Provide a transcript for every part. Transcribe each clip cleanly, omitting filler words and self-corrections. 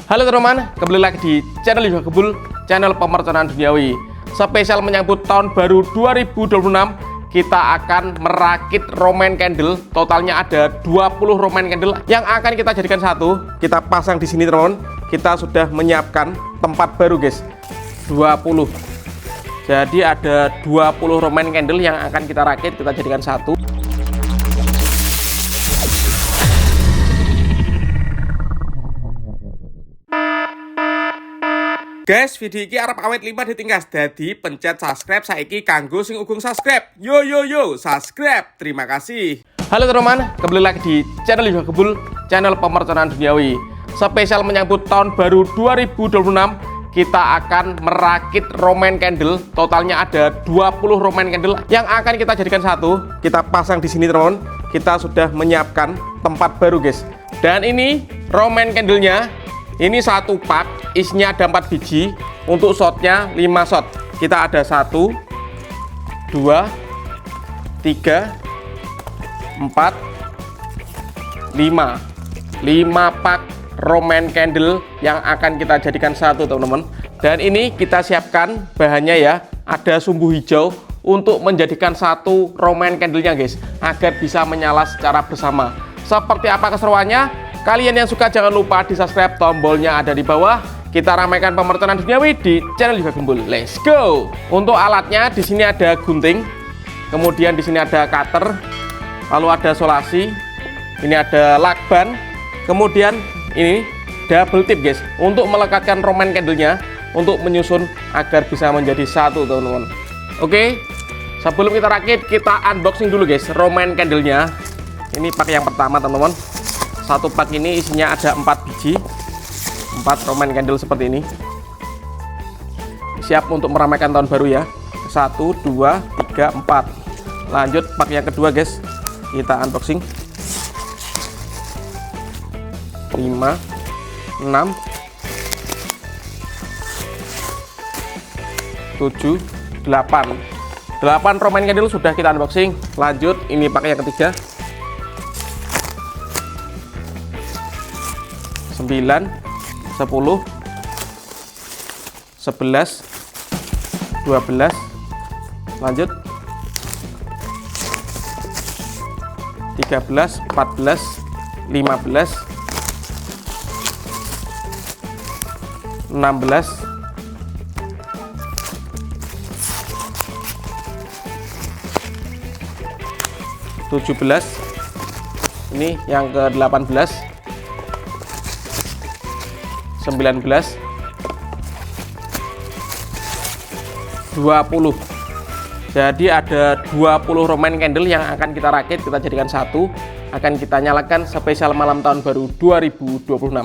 Halo teman-teman, kembali lagi di channel Yoga Gebul, channel pemerconaan duniawi. Spesial menyambut tahun baru 2026, kita akan merakit Roman candle. Totalnya ada 20 Roman candle yang akan kita jadikan satu. Kita pasang di sini teman-teman. Kita sudah menyiapkan tempat baru guys, 20. Jadi ada 20 Roman candle yang akan kita rakit, kita jadikan satu. Guys, video ini arep awet 5 ditingkas. Jadi pencet subscribe saiki kanggo sing ugung subscribe. Yo subscribe. Terima kasih. Halo teman-teman, kembali lagi di channel Yoga Gebul, channel pemerconaan duniawi. Spesial menyambut tahun baru 2026, kita akan merakit Roman candle. Totalnya ada 20 Roman candle yang akan kita jadikan satu. Kita pasang di sini teman-teman. Kita sudah menyiapkan tempat baru guys. Dan ini Roman candlenya. Ini satu pak, isinya ada 4 biji. Untuk shotnya 5 shot. Kita ada 1, 2, 3, 4, 5 pak Roman candle yang akan kita jadikan satu teman-teman. Dan ini kita siapkan bahannya ya. Ada sumbu hijau untuk menjadikan satu Roman candlenya guys, agar bisa menyala secara bersama. Seperti apa keseruannya? Kalian yang suka jangan lupa di subscribe, tombolnya ada di bawah. Kita ramaikan pemerconaan duniawi di channel Yoga Gebul. Let's go. Untuk alatnya di sini ada gunting, kemudian di sini ada cutter, lalu ada solasi, ini ada lakban, kemudian ini double tip guys untuk melekatkan Roman candlenya untuk menyusun agar bisa menjadi satu teman-teman. Oke, sebelum kita rakit kita unboxing dulu guys Roman candlenya. Ini pakai yang pertama teman-teman. Satu pak ini isinya ada 4 biji, 4 Roman candle seperti ini. Siap untuk meramaikan tahun baru ya. 1, 2, 3, 4. Lanjut pak yang kedua guys, kita unboxing. 5, 6, 7, 8 Roman candle sudah kita unboxing. Lanjut ini pakai yang ketiga. 9, 10, 11, 12, lanjut 13, 14, 15, 16, 17, ini yang ke 18, 19, 20. Jadi ada 20 Roman candle yang akan kita rakit, kita jadikan satu, akan kita nyalakan spesial malam tahun baru 2026.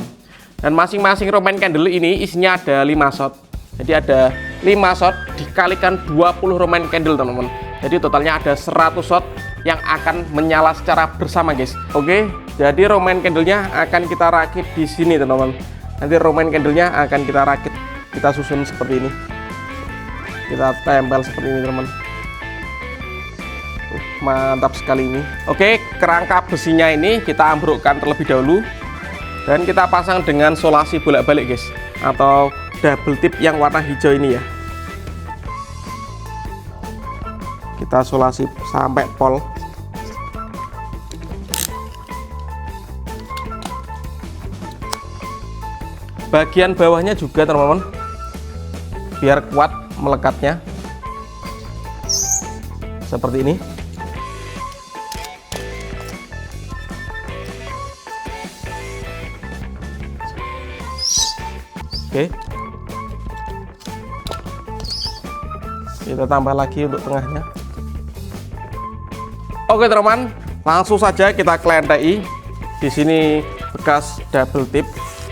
Dan masing-masing Roman candle ini isinya ada 5 shot. Jadi ada 5 shot dikalikan 20 Roman candle teman-teman. Jadi totalnya ada 100 shot yang akan menyala secara bersama guys. Oke, jadi Roman candlenya akan kita rakit di sini teman-teman. Nanti Roman candlenya akan kita rakit, kita susun seperti ini, kita tempel seperti ini teman. Mantap sekali ini. Oke, kerangka besinya ini kita ambrukkan terlebih dahulu dan kita pasang dengan solasi bolak-balik guys, atau double tip yang warna hijau ini ya. Kita solasi sampai pol. Bagian bawahnya juga teman-teman, biar kuat melekatnya seperti ini. Oke, kita tambah lagi untuk tengahnya. Oke teman-teman, langsung saja kita kelentei. Di sini bekas double tip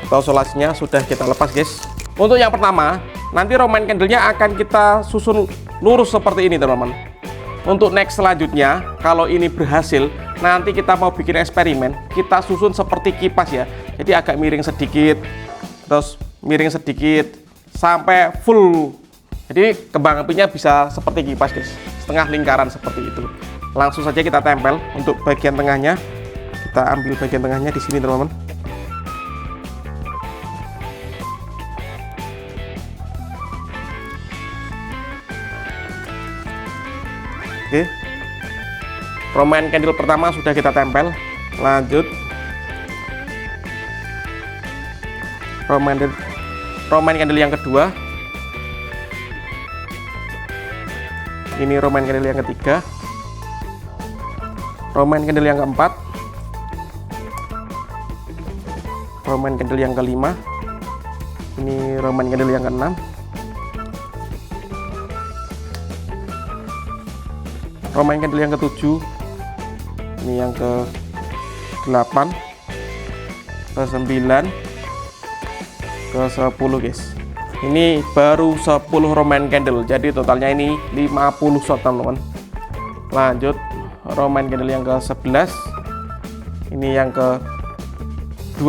atau solasinya sudah kita lepas guys. Untuk yang pertama, nanti Roman candlenya akan kita susun lurus seperti ini teman-teman. Untuk next selanjutnya, kalau ini berhasil, nanti kita mau bikin eksperimen, kita susun seperti kipas ya. Jadi agak miring sedikit, terus miring sedikit, sampai full. Jadi kembang apinya bisa seperti kipas guys, setengah lingkaran seperti itu. Langsung saja kita tempel. Untuk bagian tengahnya, kita ambil bagian tengahnya di sini teman-teman. Oke, Roman candle pertama sudah kita tempel. Lanjut Roman candle yang kedua. Ini Roman candle yang ketiga. Roman candle yang keempat. Roman candle yang kelima. Ini Roman candle yang keenam. Roman candle yang ketujuh. Ini yang ke-8, ke-9, ke-10 guys. Ini baru 10 Roman candle, jadi totalnya ini 50 shot teman-teman. Lanjut Roman candle yang ke-11. Ini yang ke-12,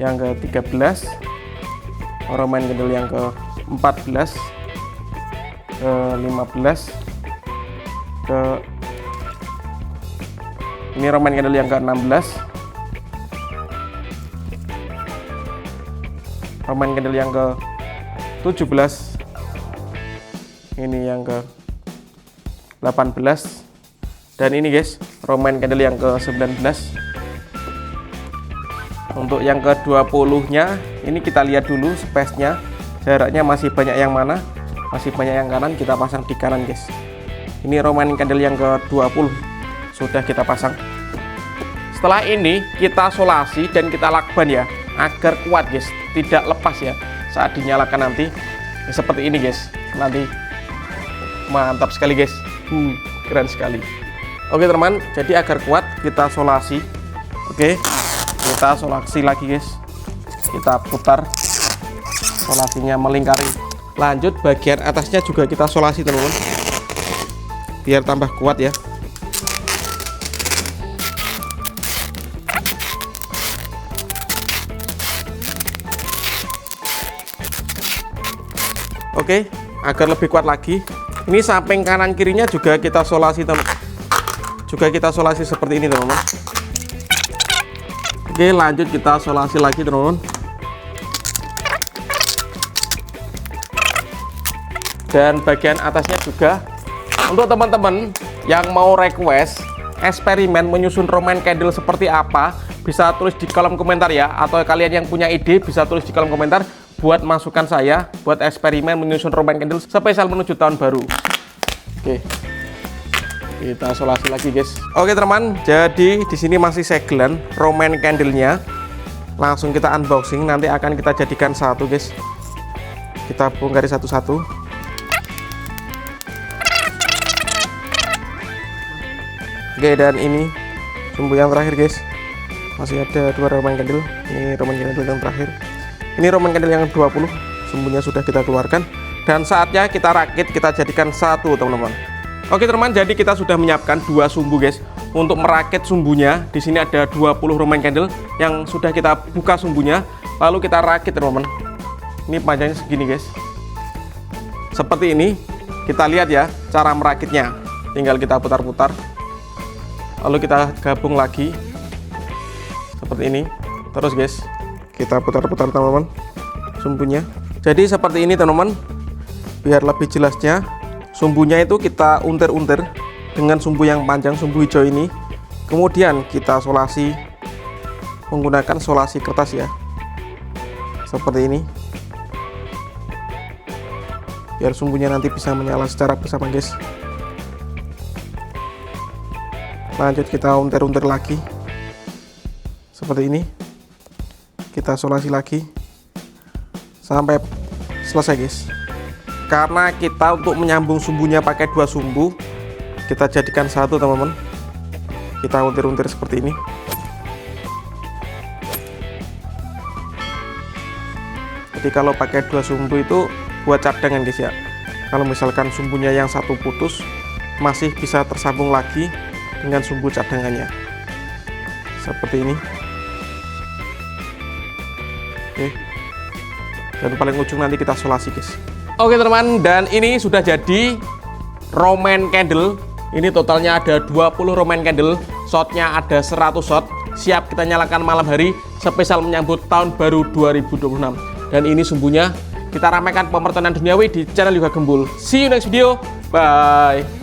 yang ke-13, Roman candle yang ke-14, ke-15, ini Roman candle yang ke-16, Roman candle yang ke-17, ini yang ke-18, dan ini guys Roman candle yang ke-19. Untuk yang ke-20 nya ini kita lihat dulu space nya, jaraknya masih banyak yang mana, masih banyak yang kanan, kita pasang di kanan guys. Ini Roman candle yang ke-20 sudah kita pasang. Setelah ini kita solasi dan kita lakban ya, agar kuat guys, tidak lepas ya saat dinyalakan nanti. Seperti ini guys, nanti mantap sekali guys, keren sekali. Oke teman, jadi agar kuat kita solasi. Oke, kita solasi lagi guys, kita putar, solasinya melingkari. Lanjut bagian atasnya juga kita solasi teman-teman, biar tambah kuat ya. Oke, agar lebih kuat lagi, ini samping kanan kirinya juga kita solasi teman-teman, juga kita solasi seperti ini teman-teman. Oke, lanjut kita solasi lagi teman-teman. Dan bagian atasnya juga. Untuk teman-teman yang mau request eksperimen menyusun Roman candle seperti apa, bisa tulis di kolom komentar ya. Atau kalian yang punya ide bisa tulis di kolom komentar buat masukan saya buat eksperimen menyusun Roman candle spesial menuju tahun baru. Oke, kita solasi lagi guys. Oke teman, jadi di sini masih segelan Roman candle-nya. Langsung kita unboxing, nanti akan kita jadikan satu guys. Kita bongkari satu-satu. Oke, dan ini sumbu yang terakhir guys. Masih ada 2 Roman candle. Ini Roman candle yang terakhir. Ini Roman candle yang 20, sumbunya sudah kita keluarkan. Dan saatnya kita rakit, kita jadikan satu teman-teman. Oke teman, jadi kita sudah menyiapkan 2 sumbu guys untuk merakit sumbunya. Di sini ada 20 Roman candle yang sudah kita buka sumbunya, lalu kita rakit teman-teman. Ini panjangnya segini guys. Seperti ini. Kita lihat ya cara merakitnya. Tinggal kita putar-putar. Lalu kita gabung lagi seperti ini. Terus guys, kita putar-putar teman-teman sumbunya. Jadi seperti ini teman-teman. Biar lebih jelasnya, sumbunya itu kita untir-untir dengan sumbu yang panjang, sumbu hijau ini. Kemudian kita solasi menggunakan solasi kertas ya, seperti ini, biar sumbunya nanti bisa menyala secara bersama guys. Lanjut kita untir-untir lagi seperti ini, kita solasi lagi sampai selesai guys. Karena kita untuk menyambung sumbunya pakai 2 sumbu, kita jadikan satu teman-teman. Kita untir-untir seperti ini. Jadi kalau pakai 2 sumbu itu buat cadangan guys ya. Kalau misalkan sumbunya yang satu putus, masih bisa tersambung lagi dengan sumbu cadangannya seperti ini. Oke, dan paling ujung nanti kita solasi guys. Oke teman, dan ini sudah jadi Roman candle. Ini totalnya ada 20 Roman candle, shotnya ada 100 shot, siap kita nyalakan malam hari spesial menyambut tahun baru 2026. Dan ini sumbunya kita ramaikan pemertonaan duniawi di channel Yoga Gembul. See you next video. Bye.